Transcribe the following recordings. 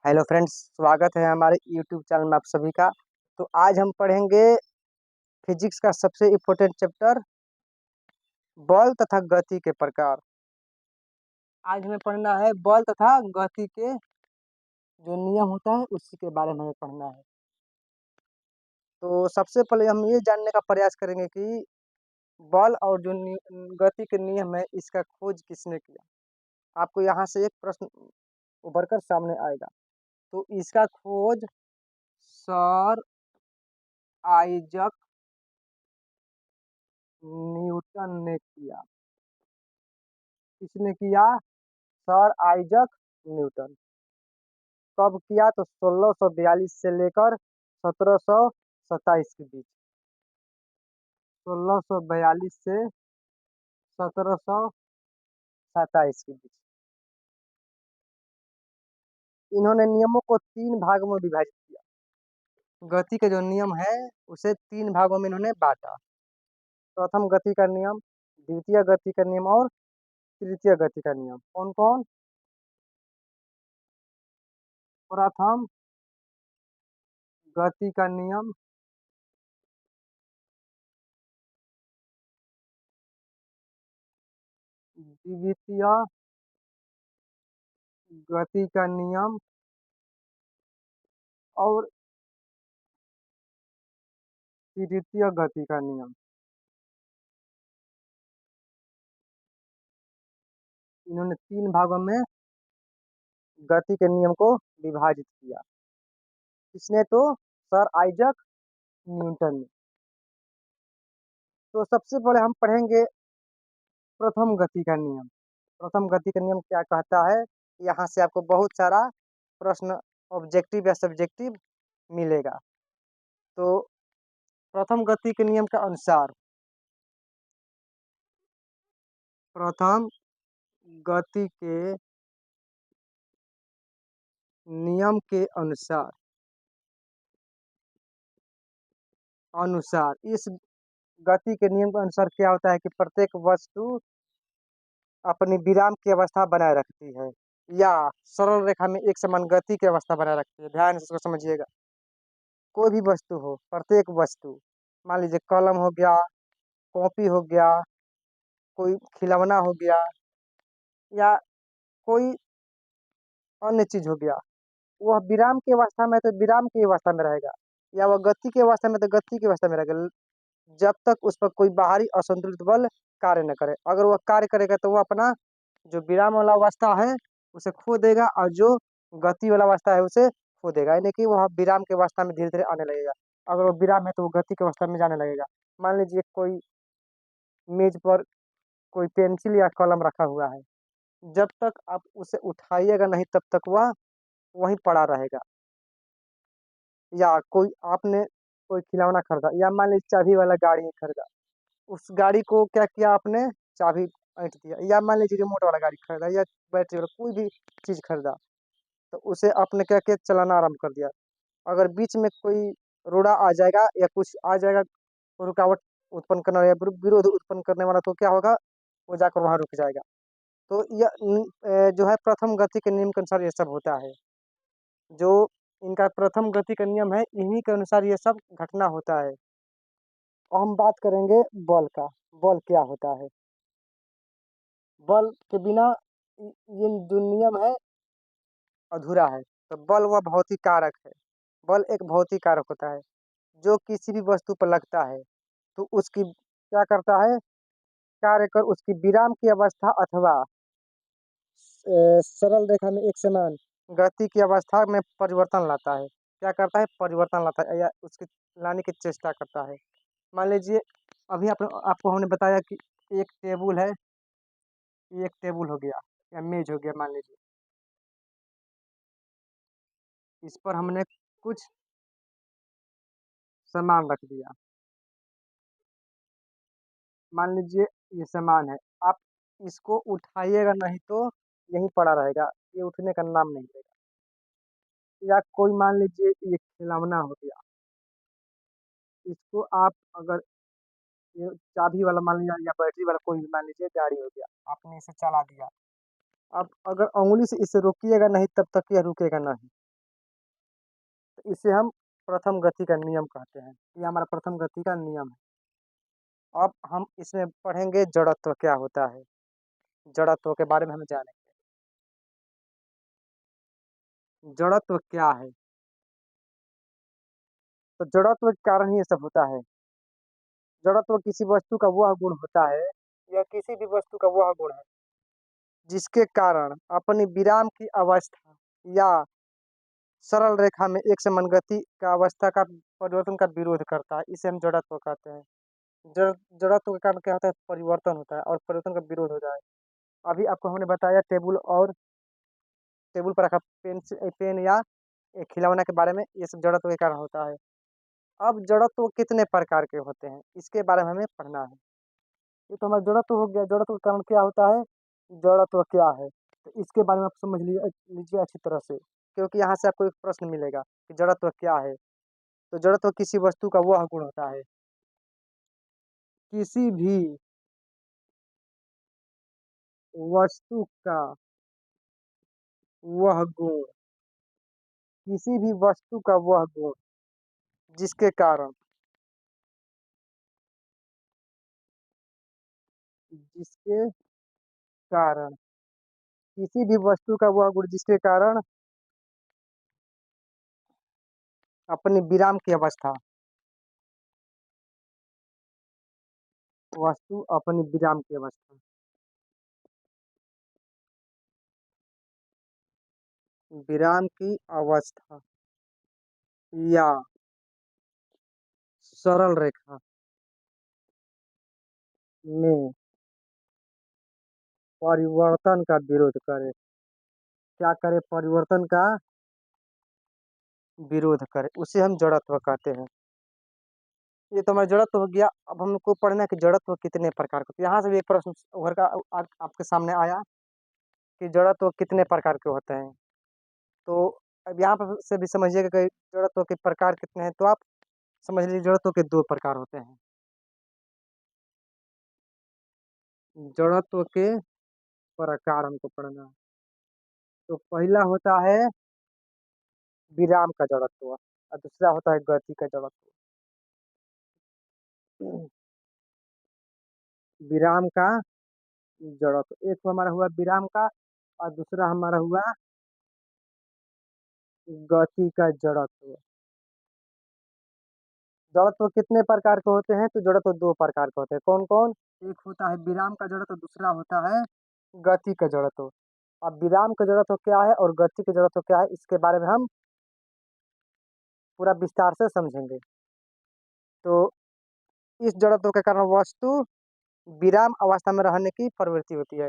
Hello friends, स्वागत है हमारे यूट्यूब चैनल में आप सभी का। तो आज हम पढ़ेंगे फिजिक्स का सबसे इम्पोर्टेंट चैप्टर बल तथा गति के प्रकार। आज हमें पढ़ना है बल तथा गति के जो नियम होता है उसी के बारे में हमें पढ़ना है। तो सबसे पहले हम ये जानने का प्रयास करेंगे कि बल और जो गति के नियम है इसका खोज किसने किया। आपको यहाँ से एक प्रश्न उभर कर सामने आएगा। तो इसका खोज सर आइजक न्यूटन ने किया। किसने किया? Sir Isaac Newton. कब किया? तो 1642 से लेकर 1727 के बीच। 1642 से 1727 के बीच इन्होंने नियमों को 3 भागों में विभाजित किया। गति के जो नियम है उसे 3 भागों में इन्होंने बांटा। प्रथम गति का नियम, द्वितीय गति का नियम और तृतीय गति का नियम। कौन कौन? प्रथम गति का नियम, द्वितीय गति का नियम और तृतीय गति का नियम। इन्होंने 3 भागों में गति के नियम को विभाजित किया। किसने? तो सर आइजक न्यूटन ने। तो सबसे पहले हम पढ़ेंगे प्रथम गति का नियम। प्रथम गति का नियम क्या कहता है? यहाँ से आपको बहुत सारा प्रश्न ऑब्जेक्टिव या सब्जेक्टिव मिलेगा। तो प्रथम गति के नियम के अनुसार, प्रथम गति के नियम के अनुसार इस गति के नियम के अनुसार क्या होता है कि प्रत्येक वस्तु अपनी विराम की अवस्था बनाए रखती है या सरल रेखा में एक समान गति की अवस्था बनाए रखती है। ध्यान से इसको समझिएगा। कोई भी वस्तु हो, प्रत्येक वस्तु, मान लीजिए कलम हो गया, कॉपी हो गया, कोई खिलौना हो गया या कोई अन्य चीज हो गया, वह विराम की अवस्था में है तो विराम की अवस्था में रहेगा या वह गति की अवस्था में तो गति की अवस्था में रहेगा, जब तक उस पर कोई बाहरी असंतुलित बल कार्य न करे। अगर वह कार्य करेगा तो वह अपना जो विराम वाला अवस्था है उसे खो देगा और जो गति वाला अवस्था है उसे खो देगा, यानी कि वह विराम की अवस्था में धीरे धीरे आने लगेगा। अगर वो विराम है तो वो गति की अवस्था में जाने लगेगा। मान लीजिए कोई मेज पर कोई पेंसिल या कलम रखा हुआ है, जब तक आप उसे उठाइएगा नहीं तब तक वह वहीं पड़ा रहेगा। या कोई आपने कोई खिलौना खरीदा या मान लीजिए चाबी वाला गाड़ी खरीदा, उस गाड़ी को क्या किया आपने? चाबी ऐंठ दिया। या मान लीजिए रिमोट वाला गाड़ी खरीदा या बैटरी वाला कोई भी चीज खरीदा, तो उसे आपने क्या किया? चलाना आरंभ कर दिया। अगर बीच में कोई रोड़ा आ जाएगा या कुछ आ जाएगा, रुकावट उत्पन्न करना या विरोध उत्पन्न करने वाला, तो क्या होगा? वो जाकर वहां रुक जाएगा। तो यह जो है प्रथम गति के नियम के अनुसार ये सब होता है। जो इनका प्रथम गति का नियम है इन्हीं के अनुसार ये सब घटना होता है। और हम बात करेंगे बल का। बल क्या होता है? बल के बिना ये जो नियम है अधूरा है। तो बल वह भौतिक कारक है। बल एक भौतिक कारक होता है जो किसी भी वस्तु पर लगता है तो उसकी क्या करता है? कार्य कर उसकी विराम की अवस्था अथवा सरल रेखा में एक समान गति की अवस्था में परिवर्तन लाता है। क्या करता है? परिवर्तन लाता है या उसकी लाने की चेष्टा करता है। मान लीजिए अभी आपको हमने बताया कि एक टेबल है, एक टेबल हो गया या मेज हो गया मान लीजिए, इस पर हमने कुछ सामान रख दिया। मान लीजिए ये सामान है, आप इसको उठाइएगा नहीं तो यहीं पड़ा रहेगा, ये उठने का नाम नहीं लेगा। या कोई मान लीजिए ये खिलौना हो गया, इसको आप अगर ये चाबी वाला मान लीजिए या बैटरी वाला कोई भी मान लीजिए गाड़ी हो गया, आपने इसे चला दिया। अब अगर उंगली से इसे रोकिएगा नहीं तब तक यह रुकेगा नहीं। इसे हम प्रथम गति का नियम कहते हैं। ये हमारा प्रथम गति का नियम है। अब हम इसमें पढ़ेंगे जड़त्व क्या होता है। जड़त्व के बारे में हम जानेंगे। जड़त्व क्या है? तो जड़त्व के कारण ही ये सब होता है। जड़त्व किसी वस्तु का वह गुण होता है या किसी भी वस्तु का वह गुण है जिसके कारण अपनी विराम की अवस्था या सरल रेखा में एक समान गति का अवस्था का परिवर्तन का विरोध करता है। इसे हम जड़त्व कहते हैं। जड़ जड़त्व के कारण क्या होता है? परिवर्तन होता है और परिवर्तन का विरोध होता है। अभी आपको हमने बताया टेबल पर रखा पेन या खिलौना के बारे में, ये सब जड़त्व के कारण होता है। अब जड़त्व कितने प्रकार के होते हैं इसके बारे में हमें पढ़ना है। ये तो हमारा जड़त्व हो गया। जड़त्व के कारण क्या होता है? जड़त्व क्या है? तो इसके बारे में आप समझ लीजिए अच्छी तरह से, क्योंकि यहाँ से आपको एक प्रश्न मिलेगा कि जड़त्व क्या है। तो जड़त्व किसी वस्तु का वह गुण होता है, किसी भी वस्तु का वह गुण, किसी भी वस्तु का वह गुण जिसके कारण जिसके कारण किसी भी वस्तु का वह गुण जिसके कारण अपनी विराम की अवस्था, वस्तु अपनी विराम की अवस्था, विराम की अवस्था या सरल रेखा में परिवर्तन का विरोध करे। क्या करे? परिवर्तन का विरोध करे, उसे हम जड़त्व कहते हैं। ये तो हमारा जड़त्व हो गया। अब हमको पढ़ना है कि जड़त्व कितने प्रकार के। यहाँ से भी एक प्रश्न उभर का आपके सामने आया कि जड़त्व कितने प्रकार के होते हैं। तो अब यहाँ पर से भी समझिएगा कि जड़त्व के प्रकार कितने हैं। तो आप समझ लीजिए जड़त्व के दो प्रकार होते हैं। जड़त्व के प्रकार हमको पढ़ना है। तो पहला होता है विराम का जड़त्व और दूसरा होता है गति का जड़त्व। विराम का जड़त्व, एक तो हमारा हुआ विराम का और दूसरा हमारा हुआ गति का जड़त्व। जड़त्व कितने प्रकार के होते हैं? तो जड़त्व दो प्रकार के होते हैं। कौन कौन? एक होता है विराम का जड़त्व, दूसरा होता है गति का जड़त्व। अब विराम का जड़त्व क्या है और गति का जड़त्व क्या है, इसके बारे में हम पूरा विस्तार से समझेंगे। तो इस जड़त्व के कारण वस्तु विराम अवस्था में रहने की प्रवृत्ति होती है।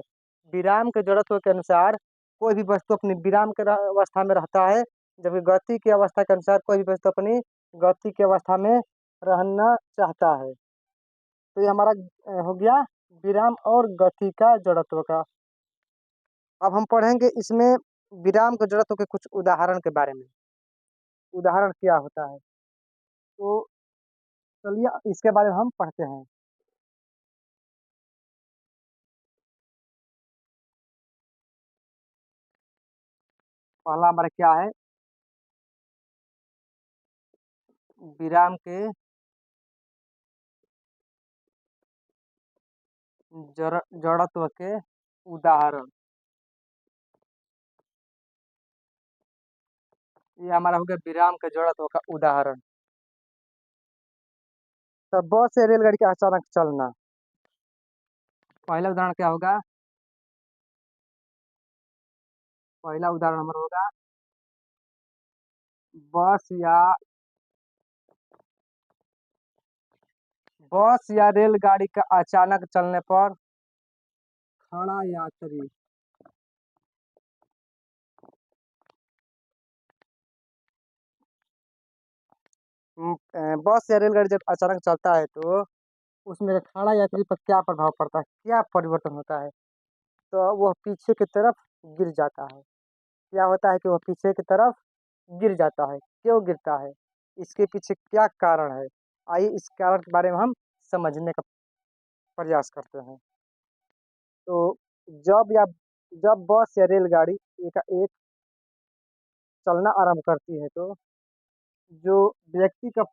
विराम के जड़त्व के अनुसार कोई भी वस्तु अपनी विराम के अवस्था में रहता है, जबकि गति की अवस्था के अनुसार कोई भी वस्तु अपनी गति की अवस्था में रहना चाहता है। तो ये हमारा हो गया विराम और गति का जड़त्व का। अब हम पढ़ेंगे इसमें विराम के जड़त्व के कुछ उदाहरण के बारे में। उदाहरण क्या होता है? तो चलिए इसके बारे में हम पढ़ते हैं। पहला हमारा क्या है? विराम के जड़त्व के उदाहरण। ये हमारा हो गया विराम के जड़त्व का उदाहरण। तो बस या रेलगाड़ी का अचानक चलना। पहला उदाहरण क्या होगा? पहला उदाहरण हमारा होगा बस या रेलगाड़ी का अचानक चलने पर खड़ा यात्री बस या रेलगाड़ी जब अचानक चलता है तो उसमें खड़ा यात्री पर क्या प्रभाव पड़ता है, क्या परिवर्तन होता है? तो वह पीछे की तरफ गिर जाता है। क्या होता है कि वह पीछे की तरफ गिर जाता है। क्यों गिरता है? इसके पीछे क्या कारण है? आइए इस कारण के बारे में हम समझने का प्रयास करते हैं। तो जब या जब बस या रेलगाड़ी एक एक चलना आरंभ करती है तो जो व्यक्ति का,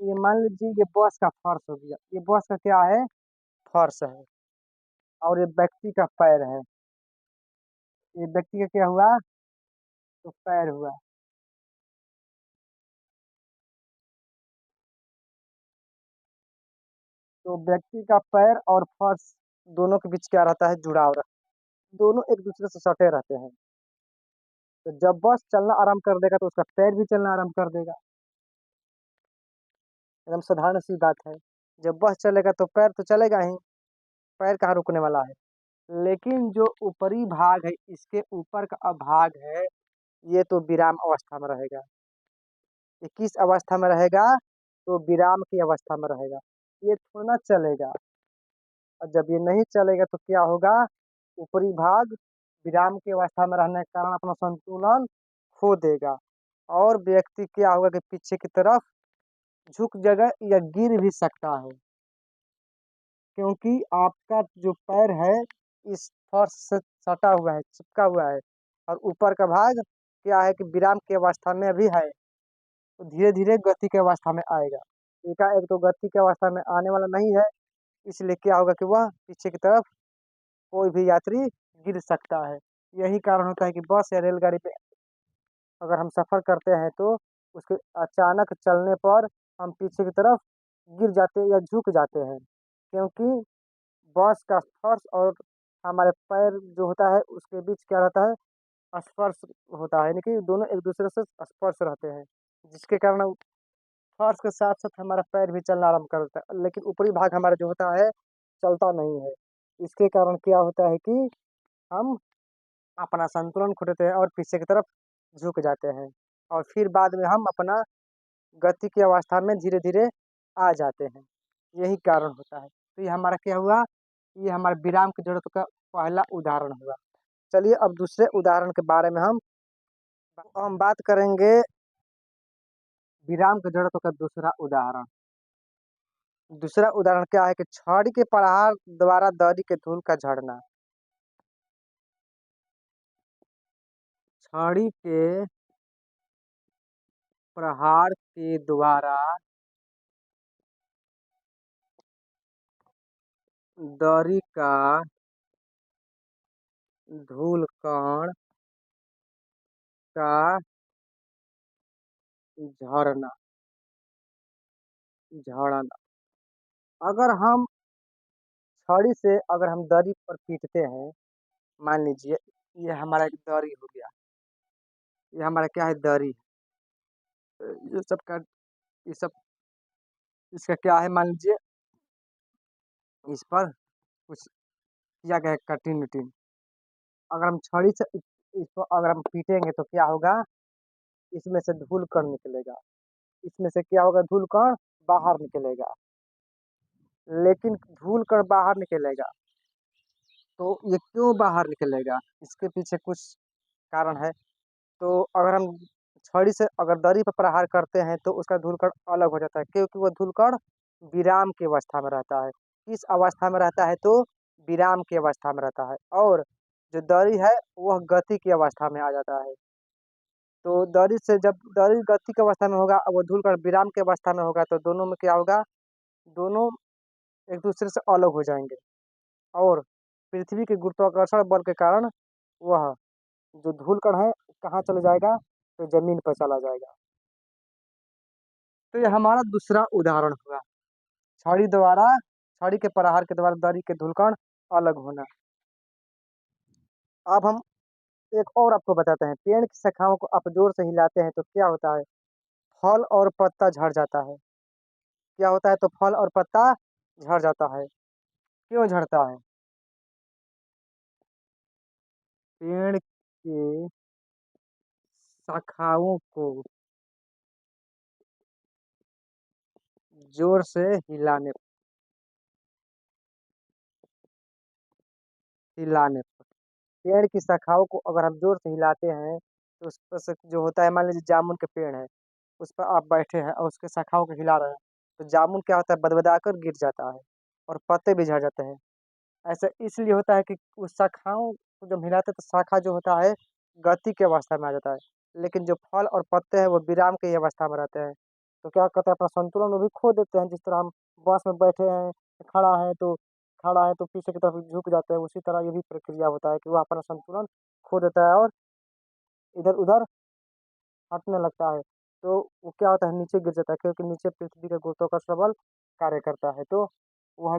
ये मान लीजिए ये बस का फर्श हो गया, ये बस का क्या है, फर्श है। और ये व्यक्ति का पैर है, ये व्यक्ति का क्या हुआ, तो पैर हुआ। तो व्यक्ति का पैर और फर्श दोनों के बीच क्या रहता है, जुड़ाव रहता है, दोनों एक दूसरे से सटे रहते हैं। तो जब बस चलना आराम कर देगा तो उसका पैर भी चलना आराम कर देगा। एकदम साधारण सी बात है। जब बस चलेगा तो पैर तो चलेगा ही, पैर कहाँ रुकने वाला है। लेकिन जो ऊपरी भाग है, इसके ऊपर का भाग है, ये तो विराम अवस्था में रहेगा। ये किस अवस्था में रहेगा, तो विराम की अवस्था में रहेगा। ये थोड़ा ना चलेगा। और जब ये नहीं चलेगा तो क्या होगा, ऊपरी भाग विराम की अवस्था में रहने के कारण अपना संतुलन खो देगा। और व्यक्ति क्या होगा कि पीछे की तरफ झुक जाएगा या गिर भी सकता है। क्योंकि आपका जो पैर है इस फर्श से सटा हुआ है, चिपका हुआ है। और ऊपर का भाग क्या है कि विराम की अवस्था में भी है, तो धीरे धीरे गति की अवस्था में आएगा। एकाएक तो गति की अवस्था में आने वाला नहीं है। इसलिए क्या होगा कि वह पीछे की तरफ कोई भी यात्री गिर सकता है। यही कारण होता है कि बस या रेलगाड़ी पे अगर हम सफर करते हैं तो उसके अचानक चलने पर हम पीछे की तरफ गिर जाते हैं या झुक जाते हैं। क्योंकि बस का स्पर्श और हमारे पैर जो होता है उसके बीच क्या रहता है, स्पर्श होता है, यानी कि दोनों एक दूसरे से स्पर्श रहते हैं। जिसके कारण फर्श के साथ साथ हमारा पैर भी चलना आरम्भ कर देता है, लेकिन ऊपरी भाग हमारा जो होता है चलता नहीं है। इसके कारण क्या होता है कि हम अपना संतुलन खो देते हैं और पीछे की तरफ झुक जाते हैं। और फिर बाद में हम अपना गति की अवस्था में धीरे धीरे आ जाते हैं। यही कारण होता है। तो ये हमारा क्या हुआ, ये हमारे विराम की जरूरत का पहला उदाहरण हुआ। चलिए अब दूसरे उदाहरण के बारे में हम बात करेंगे। विराम की जरूरत का दूसरा उदाहरण। दूसरा उदाहरण क्या है कि छड़ी के प्रहार द्वारा दरी के धूल का झड़ना। छड़ी के प्रहार के द्वारा दरी का धूल कण का झड़ना, झड़ना। अगर हम छड़ी से अगर हम दरी पर पीटते हैं, मान लीजिए ये हमारा एक दरी हो गया, ये हमारा क्या है, दरी है। ये सब का, ये सब इसका क्या है, मान लीजिए इस पर कुछ किया गया है कटिंग वटिंग। अगर हम छड़ी से इसको अगर हम पीटेंगे तो क्या होगा, इसमें से धूल कण निकलेगा। इसमें से क्या होगा, धूल कण बाहर निकलेगा। लेकिन धूल कण बाहर निकलेगा तो ये क्यों बाहर निकलेगा, इसके पीछे कुछ कारण है। तो अगर हम छड़ी से अगर दरी पर प्रहार करते हैं तो उसका धूलकण अलग हो जाता है, क्योंकि वो धूलकण विराम की अवस्था में रहता है। किस अवस्था में रहता है, तो विराम की अवस्था में रहता है। और जो दरी है वह गति की अवस्था में आ जाता है। तो दरी से जब दरी गति की अवस्था में होगा और वो धूलकण विराम की अवस्था में होगा तो दोनों में क्या होगा, दोनों एक दूसरे से अलग हो जाएंगे। और पृथ्वी के गुरुत्वाकर्षण बल के कारण वह जो धूलकण है कहाँ चले जाएगा, तो जमीन पर चला जाएगा। तो ये हमारा दूसरा उदाहरण हुआ, छड़ी द्वारा, छड़ी के प्रहार के द्वारा दरी के धूलकण अलग होना। अब हम एक और आपको बताते हैं। पेड़ की शाखाओं को आप जोर से हिलाते हैं तो क्या होता है, फल और पत्ता झड़ जाता है। क्या होता है, तो फल और पत्ता झड़ जाता है। क्यों झड़ता है, पेड़ के शाखाओं को जोर से हिलाने हिलाने पर, पेड़ की शाखाओं को अगर हम जोर से हिलाते हैं तो उस पर से जो होता है, मान लीजिए जामुन के पेड़ है, उस पर आप बैठे हैं और उसके शाखाओं को हिला रहे हैं, तो जामुन क्या होता है, बदबदा कर गिर जाता है और पत्ते भी झड़ जाते हैं। ऐसा इसलिए होता है कि उस शाखाओं को जब हिलाते हैं तो शाखा जो होता है गति की अवस्था में आ जाता है। लेकिन जो फल और पत्ते हैं वो विराम की अवस्था में रहते हैं। तो क्या कहते हैं अपना संतुलन वो भी खो देते हैं, जिस तरह हम बस में बैठे हैं, खड़ा है तो पीछे की तरफ झुक जाते हैं, उसी तरह ये भी प्रक्रिया होता है कि वो अपना संतुलन खो देता है और इधर-उधर हटने लगता है। तो वो क्या होता है नीचे गिर जाता है, क्योंकि नीचे पृथ्वी का गुरुत्वाकर्षण बल कार्य करता है। तो वह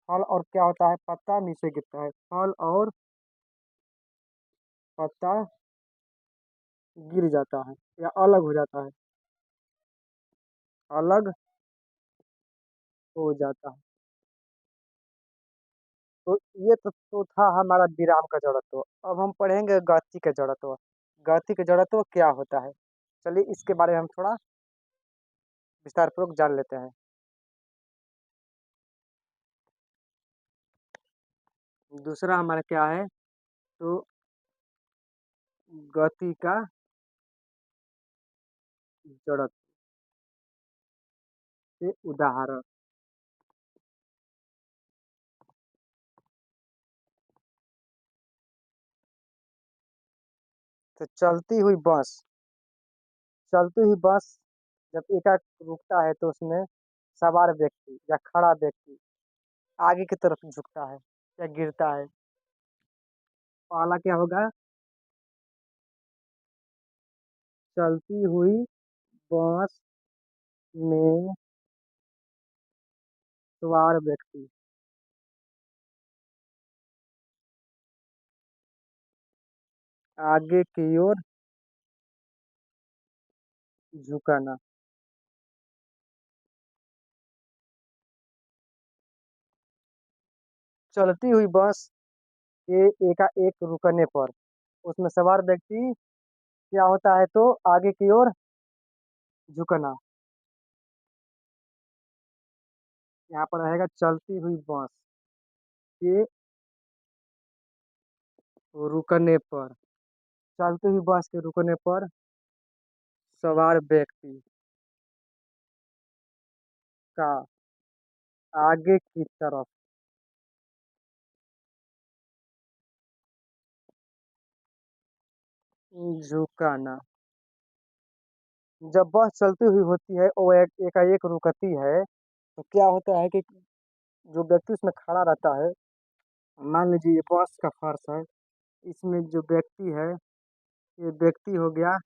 फल और क्या होता है पत्ता नीचे गिरता है। फल और पत्ता गिर जाता है या अलग हो जाता है, अलग हो जाता है। तो ये तो था हमारा विराम का जड़त्व। अब हम पढ़ेंगे गति का जड़त्व। गति का जड़त्व क्या होता है? चलिए इसके बारे में हम थोड़ा विस्तारपूर्वक जान लेते हैं। दूसरा हमारा क्या है? तो गति का जड़त्व के उदाहरण। तो चलती हुई बस जब एकाएक रुकता है तो उसमें सवार व्यक्ति या खड़ा व्यक्ति आगे की तरफ झुकता है या गिरता है। पहला क्या होगा? चलती हुई बस में सवार व्यक्ति आगे की ओर झुकाना। चलती हुई बस के एकाएक रुकने पर उसमें सवार व्यक्ति क्या होता है तो आगे की ओर झुकना। यहाँ पर रहेगा चलती हुई बस के रुकने पर। चलती हुई बस के रुकने पर सवार व्यक्ति का आगे की तरफ झुकाना। जब बस चलती हुई होती है और एकाएक रुकती है तो क्या होता है कि जो व्यक्ति उसमें खड़ा रहता है, मान लीजिए ये बस का फर्श है, इसमें जो व्यक्ति है ये व्यक्ति हो गया,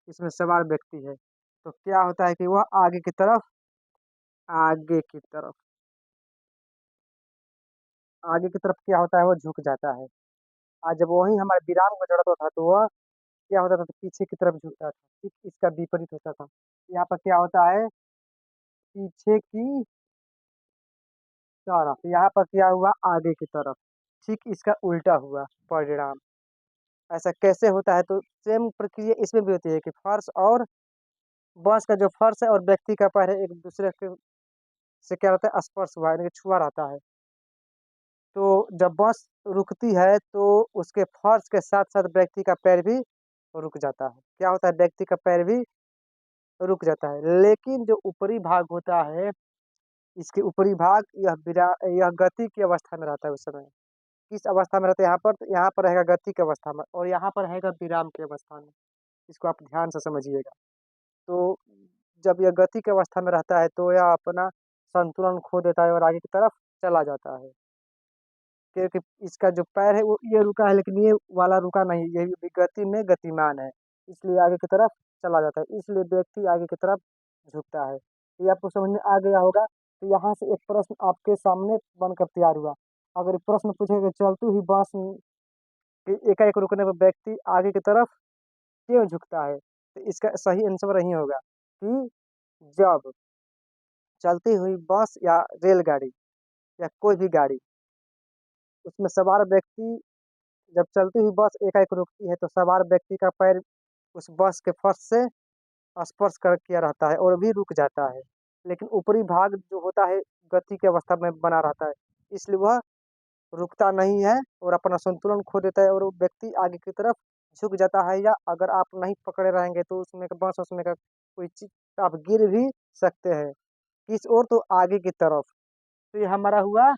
इसमें सवार व्यक्ति है। तो क्या होता है कि वह आगे की तरफ आगे की तरफ क्या होता है वो झुक जाता है। आज जब वही हमारे विराम को जरूरत होता तो वह क्या होता था तो पीछे की तरफ झुकता था। ठीक इसका विपरीत होता था। यहाँ पर क्या होता है पीछे की तरफ, यहाँ पर क्या हुआ आगे की तरफ। ठीक इसका उल्टा हुआ परिणाम। ऐसा कैसे होता है तो सेम प्रक्रिया इसमें भी होती है कि फर्श और बस का जो फर्श है और व्यक्ति का पैर है एक दूसरे के से क्या होता है स्पर्श हुआ यानी कि छुआ रहता है। तो जब बस रुकती है तो उसके फर्श के साथ-साथ व्यक्ति का पैर भी रुक जाता है। क्या होता है व्यक्ति का पैर भी रुक जाता है। लेकिन जो ऊपरी भाग होता है, इसके ऊपरी भाग यह गति की अवस्था में रहता है उस समय। किस अवस्था में रहता है यहाँ पर? तो यहाँ पर रहेगा गति की अवस्था में और यहाँ पर रहेगा विराम की अवस्था में। इसको आप ध्यान से समझिएगा। तो जब यह गति की अवस्था में रहता है तो यह अपना संतुलन खो देता है और आगे की तरफ चला जाता है। क्योंकि इसका जो पैर है वो ये रुका है लेकिन ये वाला रुका नहीं, ये भी गति में गतिमान है, इसलिए आगे की तरफ चला जाता है, इसलिए व्यक्ति आगे की तरफ झुकता है। ये आपको समझ में आ गया होगा। तो यहाँ से एक प्रश्न आपके सामने बनकर तैयार हुआ। अगर ये प्रश्न पूछेगा चलती हुई बस के एकाएक रुकने पर व्यक्ति आगे की तरफ क्यों झुकता है? तो इसका सही आंसर यही होगा कि जब चलती हुई बस या रेलगाड़ी या कोई भी गाड़ी उसमें सवार व्यक्ति जब चलती हुई बस एकाएक रुकती है तो सवार व्यक्ति का पैर उस बस के फर्श से स्पर्श कर किया रहता है और भी रुक जाता है। लेकिन ऊपरी भाग जो होता है गति की अवस्था में बना रहता है, इसलिए वह रुकता नहीं है और अपना संतुलन खो देता है और वो व्यक्ति आगे की तरफ झुक जाता है या अगर आप नहीं पकड़े रहेंगे तो उसमें का कोई चीज़ आप गिर भी सकते हैं। किस ओर? तो आगे की तरफ। तो ये हमारा हुआ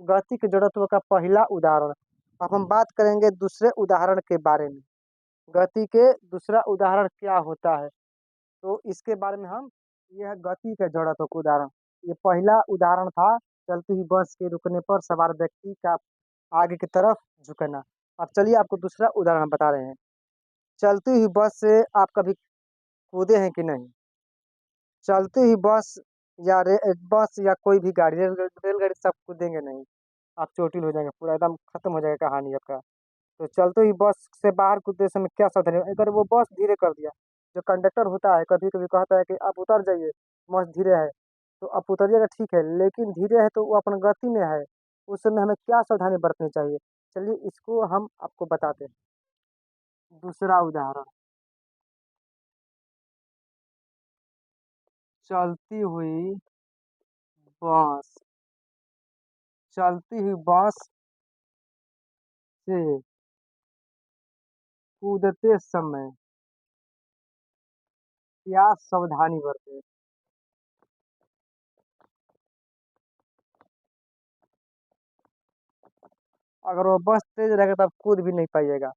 गति के जड़त्व का पहला उदाहरण। अब हम बात करेंगे दूसरे उदाहरण के बारे में। गति के दूसरा उदाहरण क्या होता है? तो इसके बारे में हम यह है गति के जड़त्व का उदाहरण। ये पहला उदाहरण था चलती हुई बस के रुकने पर सवार व्यक्ति का आगे की तरफ झुकना। अब चलिए आपको दूसरा उदाहरण बता रहे हैं। चलती हुई बस से आप कभी कूदे हैं कि नहीं? चलती हुई बस या कोई भी गाड़ी रेलगाड़ी से आप कूदेंगे नहीं। आप चोटिल हो जाएँगे, पूरा एकदम खत्म हो जाएगा कहानी आपका। तो चलते ही बस से बाहर कूदते समय क्या सावधानी अगर वो बस धीरे कर दिया, जो कंडक्टर होता है कभी-कभी कहता है कि आप उतर जाइए, बस धीरे है, तो आप उतरिएगा ठीक है, लेकिन धीरे है तो वो अपन गति में है, उस समय हमें क्या सावधानी बरतनी चाहिए? चलिए इसको हम आपको बताते हैं। दूसरा उदाहरण, चलती हुई बस चलती हुई बस से कूदते समय क्या सावधानी बरतें? अगर वो बस तेज़ रहेगा तो आप कूद भी नहीं पाइएगा।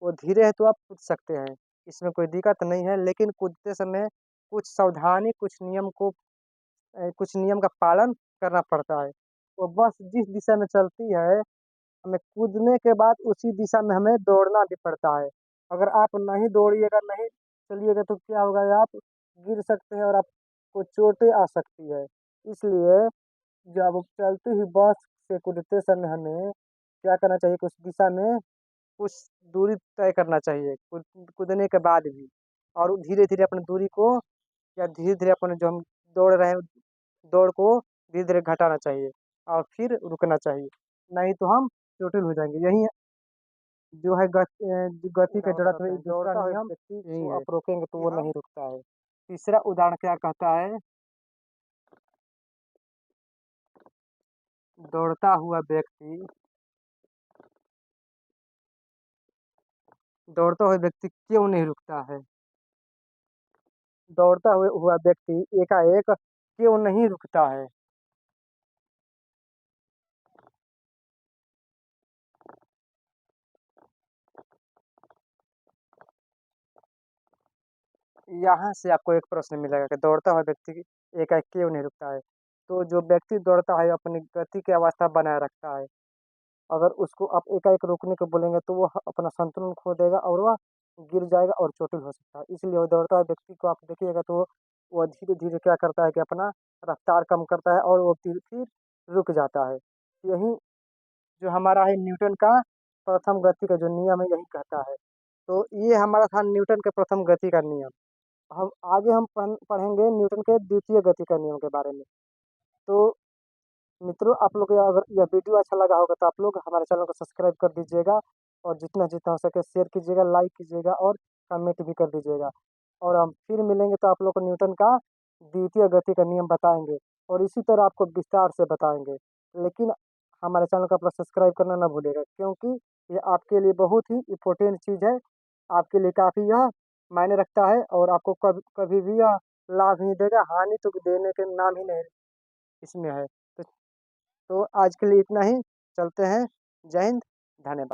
वो धीरे है तो आप कूद सकते हैं, इसमें कोई दिक्कत नहीं है, लेकिन कूदते समय कुछ सावधानी, कुछ नियम का पालन करना पड़ता है। वो बस जिस दिशा में चलती है, हमें कूदने के बाद उसी दिशा में हमें दौड़ना भी पड़ता है। अगर आप नहीं दौड़िएगा, नहीं चलिएगा तो क्या होगा आप गिर सकते हैं और आपको चोटें आ सकती है। इसलिए जब चलती हुई बस से कूदते समय हमें क्या करना चाहिए कि उस दिशा में कुछ दूरी तय करना चाहिए कूदने के बाद भी और धीरे-धीरे अपनी दूरी को या धीरे-धीरे अपन जो हम दौड़ रहे हैं, दौड़ को धीरे-धीरे घटाना चाहिए और फिर रुकना चाहिए, नहीं तो हम चोटिल हो जाएँगे। यही जो है गति का जड़त्व दूसरा नियम व्यक्ति को आप रोकेंगे तो वो नहीं रुकता है। तीसरा उदाहरण क्या कहता है, दौड़ता हुआ व्यक्ति दौड़ता हुआ व्यक्ति क्यों नहीं रुकता है? दौड़ता हुआ व्यक्ति एकाएक क्यों नहीं रुकता है? यहाँ से आपको एक प्रश्न मिलेगा कि दौड़ता हुआ व्यक्ति एकाएक क्यों नहीं रुकता है? तो जो व्यक्ति दौड़ता है अपनी गति की अवस्था बनाए रखता है। अगर उसको आप एकाएक रोकने को बोलेंगे तो वो अपना संतुलन खो देगा और वह गिर जाएगा और चोटिल हो सकता है। इसलिए वो दौड़ता हुआ व्यक्ति को आप देखिएगा तो वो धीरे-धीरे क्या करता है कि अपना रफ्तार कम करता है और वो फिर रुक जाता है। यही जो हमारा है न्यूटन का प्रथम गति का जो नियम है यही कहता है। तो ये हमारा था न्यूटन के प्रथम गति का नियम। हम आगे हम पढ़ेंगे न्यूटन के द्वितीय गति का नियम के बारे में। तो मित्रों आप लोग को अगर यह वीडियो अच्छा लगा होगा तो आप लोग हमारे चैनल को सब्सक्राइब कर दीजिएगा और जितना हो सके शेयर कीजिएगा, लाइक कीजिएगा और कमेंट भी कर दीजिएगा। और हम फिर मिलेंगे तो आप लोग को न्यूटन का द्वितीय गति का नियम बताएँगे और इसी तरह आपको विस्तार से बताएँगे। लेकिन हमारे चैनल को आप लोग सब्सक्राइब करना ना भूलिएगा क्योंकि ये आपके लिए बहुत ही इम्पोर्टेंट चीज़ है। आपके लिए काफ़ी यह मायने रखता है और आपको कभी भी यह लाभ नहीं देगा, हानि तो देने के नाम ही नहीं इसमें है। तो आज के लिए इतना ही, चलते हैं। जय हिंद, धन्यवाद।